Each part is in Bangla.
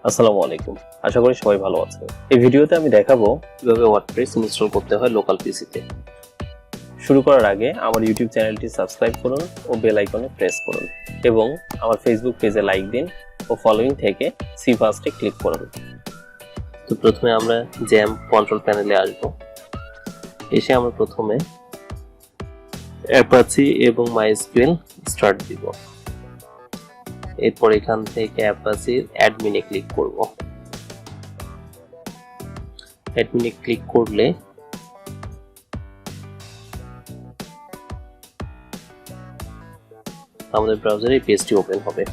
আসসালামু আলাইকুম। আশা করি সবাই ভালো আছেন। এই ভিডিওতে আমি দেখাবো কিভাবে ওয়ার্ডপ্রেস ইনস্টল করতে হয় লোকাল পিসিতে। শুরু করার আগে আমার ইউটিউব চ্যানেলটি সাবস্ক্রাইব করুন ও বেল আইকনে প্রেস করুন এবং আমার ফেসবুক পেজে লাইক দিন ও ফলোইং থেকে সি ফার্স্টে ক্লিক করুন। তো প্রথমে আমরা জ্যাম্প কন্ট্রোল প্যানেলে আসব। এসে আমরা প্রথমে অ্যাপাচি এবং মাইএসকিউএল স্টার্ট দিব। এরপর এখান থেকে অ্যাপাচির অ্যাডমিনে ক্লিক করব। অ্যাডমিনে ক্লিক করলে আমাদের ব্রাউজারে এই পেজটি ওপেন হবে।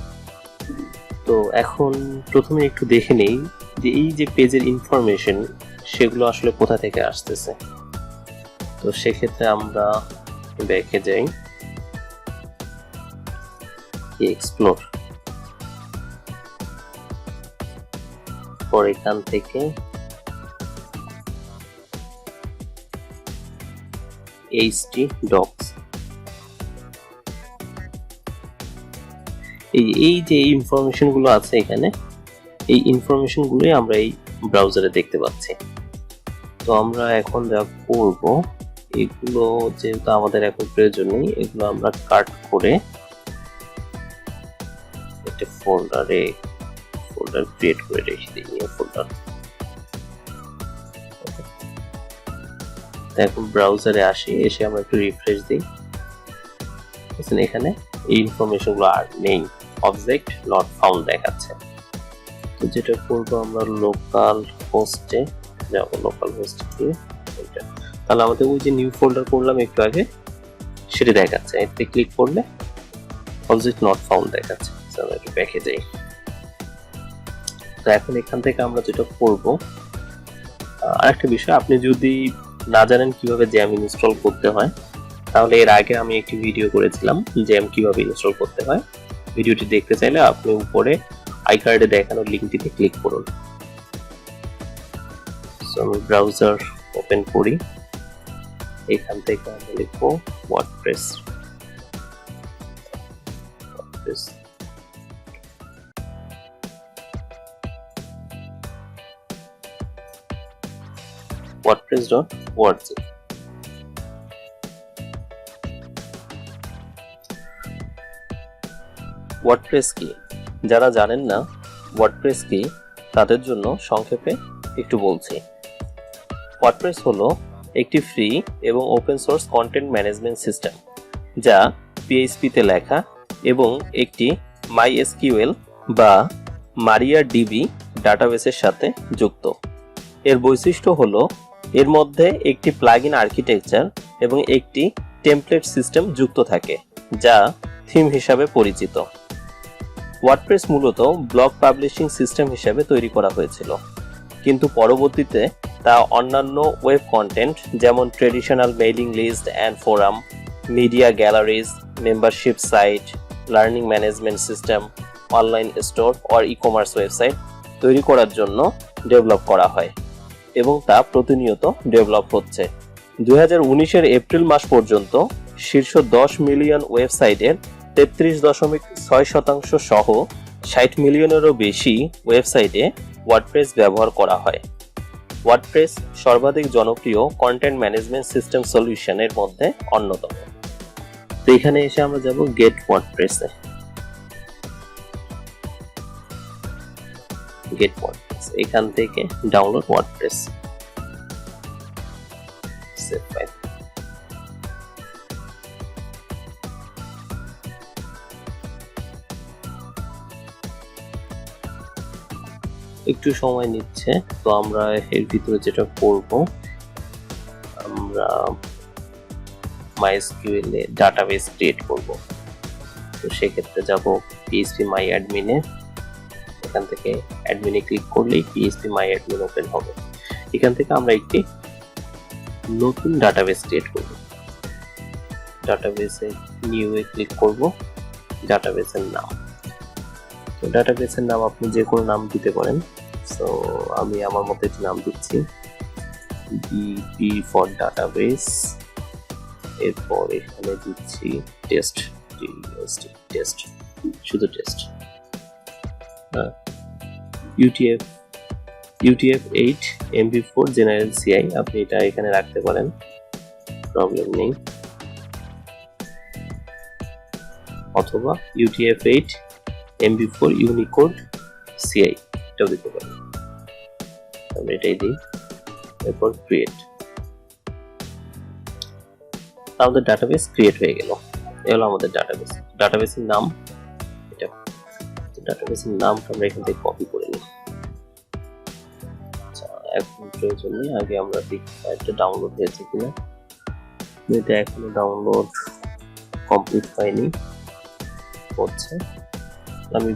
তো এখন প্রথমে একটু দেখে নেই যে এই যে পেজের ইনফরমেশন সেগুলো আসলে কোথা থেকে আসতেছে। তো সেক্ষেত্রে আমরা ব্যাকে যাই, এক্সপ্লোর, পর এখান থেকে htdocs, এই যে ইনফরমেশন গুলো আছে এখানে, এই ইনফরমেশন গুলোই আমরা এই ব্রাউজারে দেখতে পাচ্ছি। তো আমরা এখন যা করব, এগুলো যেহেতু আমাদের এখন প্রয়োজন নেই, এগুলো আমরা কাট করে একটা ফোল্ডার ক্রিয়েট করে রেখে দিই, নিউ ফোল্ডার। এখন ব্রাউজারে আসি, এসে আমরা একটু রিফ্রেশ দিই। এখানে এই ইনফরমেশন গুলো আর নেই, অবজেক্ট নট ফাউন্ড দেখাচ্ছে। তো যেটা করবো, আমরা লোকাল হোস্টে যাবো, লোকাল হোস্ট দিয়ে তাহলে আমাদের ওই যে নিউ ফোল্ডার করলাম একটু আগে সেটা দেখাচ্ছে। এতে ক্লিক করলে অবজেক্ট নট ফাউন্ড দেখাচ্ছে। আমরা একটু ব্যাকে যাই। তো এখন এখান থেকে আমরা যেটা করব, আরেকটা বিষয়, আপনি যদি না জানেন কিভাবে জ্যাম ইনস্টল করতে হয়, তাহলে এর আগে আমি একটি ভিডিও করেছিলাম জ্যাম কিভাবে ইনস্টল করতে হয়। ভিডিওটি দেখতে চাইলে আপনি উপরে আই কার্ডে দেখানো লিঙ্কটিতে ক্লিক করুন। সো আমি ব্রাউজার ওপেন করি, এখান থেকে আমরা লিখব ওয়ার্ডপ্রেস। wordpress.org। ওয়ার্ডপ্রেস কি? যারা জানেন না ওয়ার্ডপ্রেস কি, তাদের জন্য সংক্ষেপে একটু বলছি। ওয়ার্ডপ্রেস হলো একটি ফ্রি এবং open source content management system, যা পিএইচপিতে লেখা এবং একটি মাইএসকিউএল বা মারিয়াডিবি ডাটাবেসের সাথে যুক্ত। এর বৈশিষ্ট্য হলো এর মধ্যে একটি প্লাগইন আর্কিটেকচার এবং একটি টেমপ্লেট সিস্টেম যুক্ত থাকে, যা থিম হিসাবে পরিচিত। ওয়ার্ডপ্রেস মূলত ব্লগ পাবলিশিং সিস্টেম হিসাবে তৈরি করা হয়েছিল, কিন্তু পরবর্তীতে তা অন্যান্য ওয়েব কন্টেন্ট যেমন traditional mailing list and forum, media galleries, membership site, learning management system, online store আর ই-কমার্স ওয়েবসাইট তৈরি করার জন্য ডেভেলপ করা হয় এবং তা প্রতিনিয়ত ডেভেলপ হচ্ছে। 2019 এপ্রিল মাস পর্যন্ত শীর্ষ 10 মিলিয়ন ওয়েবসাইটের 33.6% সহ 60 মিলিয়নেরও বেশি ওয়েবসাইটে ওয়ার্ডপ্রেস ব্যবহার করা হয়। ওয়ার্ডপ্রেস সর্বাধিক জনপ্রিয় কন্টেন্ট ম্যানেজমেন্ট সিস্টেম সলিউশনের মধ্যে অন্যতম। তো এখানে এসে আমরা যাব গেট ওয়ার্ডপ্রেসে। গেট ওয়ার্ডপ্রেস, এখান থেকে ডাউনলোড ওয়ার্ডপ্রেস। Save file. একটু সময় নিচ্ছে। তো আমরা এর ভিতরে যেটা করব, আমরা মাইএসকিউএল এ ডাটাবেস ক্রিয়েট করব। তো সেক্ষেত্রে যাব পিএইচপি মাই অ্যাডমিনে। এখান থেকে অ্যাডমিনে ক্লিক করলেই পিএইচপি মাই অ্যাডমিন ওপেন হবে। এখান থেকে আমরা একটি নতুন ডাটাবেস ক্রিয়েট করব। ডাটাবেসে নিউ এ ক্লিক করব। ডাটাবেসের নাম, তো ডাটাবেসের নাম আপনি যে কোনো নাম দিতে পারেন। সো আমি আমার মতো একটি নাম দিচ্ছি, ডিপি ফর ডাটাবেস। এরপর এখানে দিচ্ছি টেস্ট, টেস্ট, শুধু test. UTF-8 MB4 general CI, আপনি এটা এখানে রাখতে পারেন, প্রবলেম নেই। অথবা UTF-8 MB4 ইউনিকোড CI এটাও দিতে পারেন। আমরা এটাই দিই, এরপর ক্রিয়েট। আমাদের ডাটাবেস ক্রিয়েট হয়ে গেল। এই হলো আমাদের ডাটাবেস। ডাটাবেসের নাম এটা। ডাটাবেসের নামটা আমরা এখান থেকে কপি করে নিই। আচ্ছা, এখন প্রয়োজন নেই, আগে আমরা দেখি ফাইলটা ডাউনলোড হয়েছে কিনা। এটা এখনো ডাউনলোড কমপ্লিট হয়নি, হচ্ছে। আমি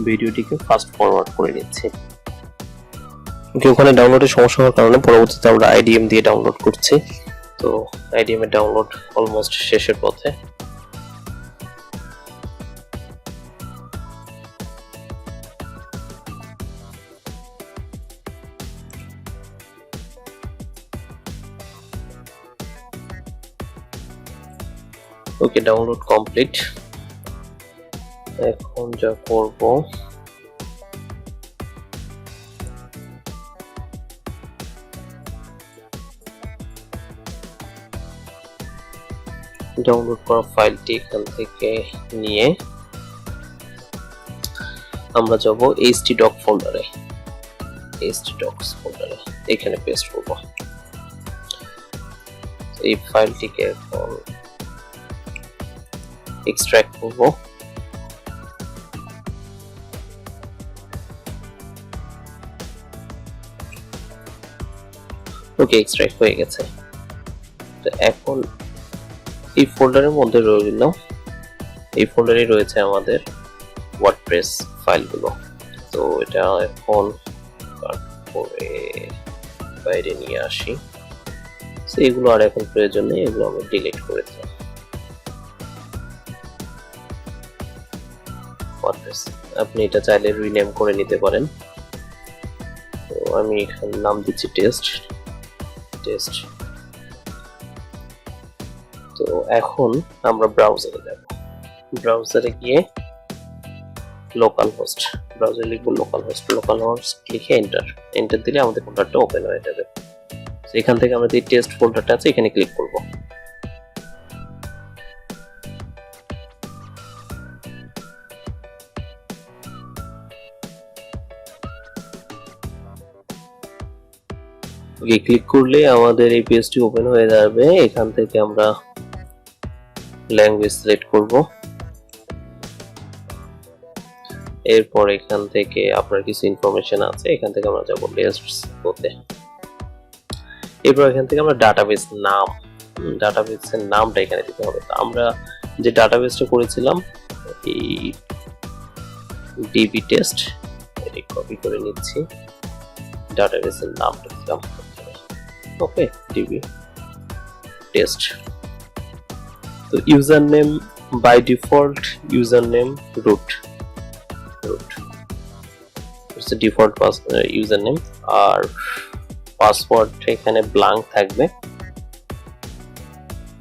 ভিডিওটিকে ফাস্ট ফরওয়ার্ড করে নিচ্ছি। ওখানে ডাউনলোডের সমস্যা হওয়ার কারণে পরবর্তীতে আমরা IDM দিয়ে ডাউনলোড করছি। তো IDM এর ডাউনলোড অলমোস্ট শেষের পথে। ওকে, ডাউনলোড কমপ্লিট। এখন যা করব, ডাউনলোড করা ফাইলটি এখান থেকে নিয়ে আমরা যাব htdoc ফোল্ডারে। htdocs ফোল্ডারে এখানে পেস্ট করব। এই ফাইলটিকে এখন এক্সট্রাক্ট করব। ওকে, এক্সট্রাক্ট হয়ে গেছে। তো এখন এই ফোল্ডারের মধ্যে রইল, এই ফোল্ডারে রয়েছে আমাদের ওয়ার্ডপ্রেস ফাইলগুলো। তো এটা এখন করে বাইরে নিয়ে আসি। তো এগুলো আর এখন প্রয়োজন নেই, এগুলো আমি ডিলিট করে দিলাম। ওয়ার্ডপ্রেস আপনি এটা চাইলে রিনেম করে নিতে পারেন। তো আমি এখানে নাম দিচ্ছি টেস্ট। তো এখন আমরা ব্রাউজারে যাব। ব্রাউজারে গিয়ে লোকাল হোস্ট, ব্রাউজারে লিখব লোকাল হোস্ট লিখে এন্টার দিলে আমাদের ফোল্ডারটা ওপেন হয়ে যাবে। এখান থেকে আমরা যে টেস্ট ফোল্ডারটা আছে এখানে ক্লিক করব। ওকে, ক্লিক করলে আমাদের এই পেজটি ওপেন হয়ে যাবে। এখান থেকে আমরা ল্যাঙ্গুয়েজ সিলেক্ট করব। এরপর এখান থেকে আপনার কিছু ইনফরমেশন আছে, এখান থেকে আমরা যাব লিস্টস হতে। এরপর এখান থেকে আমরা ডাটাবেসের নামটা এখানে দিতে হবে। তো আমরা যে ডাটাবেসটা করেছিলাম এই ডিবি টেস্ট, এটি কপি করে নিচ্ছি। ডাটাবেসের নামটা দিলাম, ওকে, ডিবি টেস্ট। তো user name by default user name root, default user name. আর পাসওয়ার্ড এখানে ব্ল্যাঙ্ক থাকবে।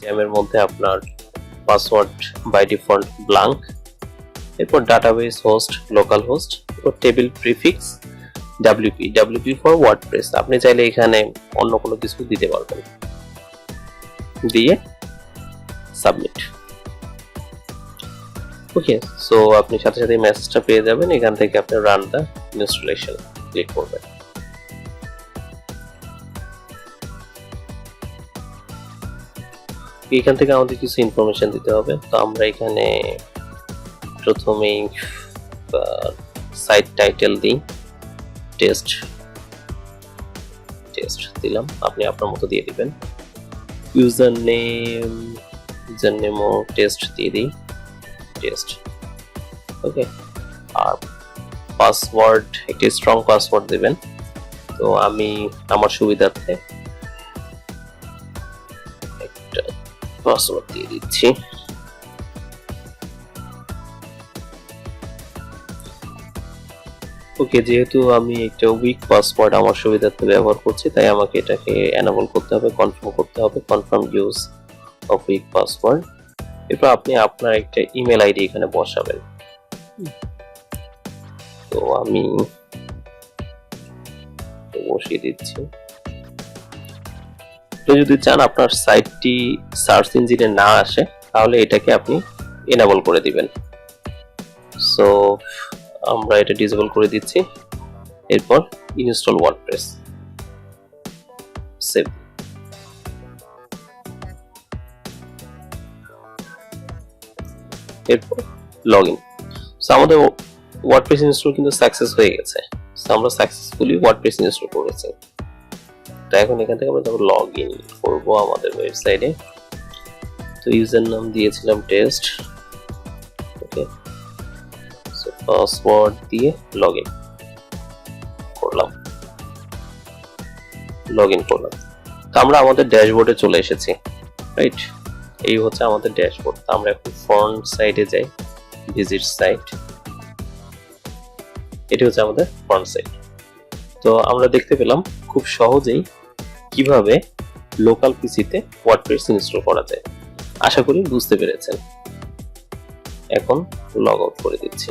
জ্যামের মধ্যে আপনার পাসওয়ার্ড বাই ডিফল্ট ব্ল্যাঙ্ক। এরপর ডাটাবেস হোস্ট লোকাল হোস্ট, এরপর table prefix WP for WordPress. আপনি চাইলে এখানে অন্য কোনো কিছু দিতে পারবেন, দিয়ে সাবমিট। ওকে, সো আপনি সাথে সাথে মেসেজটা পেয়ে যাবেন। এখান থেকে আপনি রান দা ইনস্টলেশন ক্লিক করবেন। এখান থেকে আমাদের কিছু ইনফরমেশন দিতে হবে। তো আমরা এখানে প্রথমেই সাইট টাইটেল দিই, টেস্ট দিলাম, আপনি আপনার মতো দিয়ে দিবেন। ইউজার নেমও টেস্ট দিয়ে দিই, টেস্ট। ওকে, আর পাসওয়ার্ড একটি স্ট্রং পাসওয়ার্ড দিবেন। তো আমি আমার সুবিধার্থে একটা পাসওয়ার্ড দিয়ে দিচ্ছি। ওকে, যেহেতু আমি একটা উইক পাসওয়ার্ড আমার সুবিধার্থে ব্যবহার করছি, তাই আমাকে এটাকে এনেবল করতে হবে, কনফার্ম করতে হবে, confirm use of week password. এরপর আপনি আপনার একটা ইমেল আইডি এখানে বসাবেন। তো আমি বসিয়ে দিচ্ছি। তো যদি চান আপনার সাইটটি সার্চ ইঞ্জিনে না আসে তাহলে এটাকে আপনি এনেবল করে দিবেন। সো আমরা এটা ডিসেবল করে দিচ্ছি। এরপর ইনস্টল ওয়ার্ডপ্রেস, সেভ। এরপর লগইন। সো আমাদের ওয়ার্ডপ্রেস ইনস্টল কিন্তু সাকসেস হয়ে গেছে। সো আমরা সাকসেসফুলি ওয়ার্ডপ্রেস ইনস্টল করেছি। তো এখন এখান থেকে আমরা যখন লগইন করব আমাদের ওয়েবসাইটে, তো ইউজার নাম দিয়েছিলাম টেস্ট, ওকে। সো পাসওয়ার্ড দিয়ে লগইন করলাম। তো আমরা আমাদের ড্যাশবোর্ডে চলে এসেছি, রাইট? এই হচ্ছে আমাদের ড্যাশবোর্ড। তো আমরা এখন ফ্রন্ট সাইডে যাই, ভিজিট সাইট। এটি হচ্ছে আমাদের ফ্রন্ট সাইট। তো আমরা দেখতে পেলাম খুব সহজেই কিভাবে লোকাল পিসিতে ওয়ার্ডপ্রেস ইনস্টল করা যায়। আশা করি বুঝতে পেরেছেন। এখন লগ আউট করে দিচ্ছি।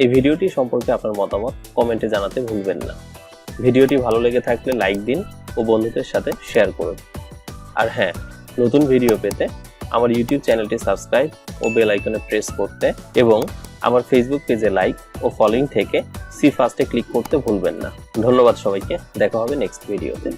এই ভিডিওটি সম্পর্কে আপনার মতামত কমেন্টে জানাতে ভুলবেন না। ভিডিওটি ভালো লেগে থাকলে লাইক দিন ও বন্ধুদের সাথে শেয়ার করুন। আর হ্যাঁ, নতুন ভিডিও পেতে আমার ইউটিউব চ্যানেলটি সাবস্ক্রাইব ও বেল আইকনে প্রেস করতে এবং আমার ফেসবুক পেজে লাইক ও ফলোইং থেকে সি ফার্স্টে ক্লিক করতে ভুলবেন না। ধন্যবাদ সবাইকে। দেখা হবে নেক্সট ভিডিওতে।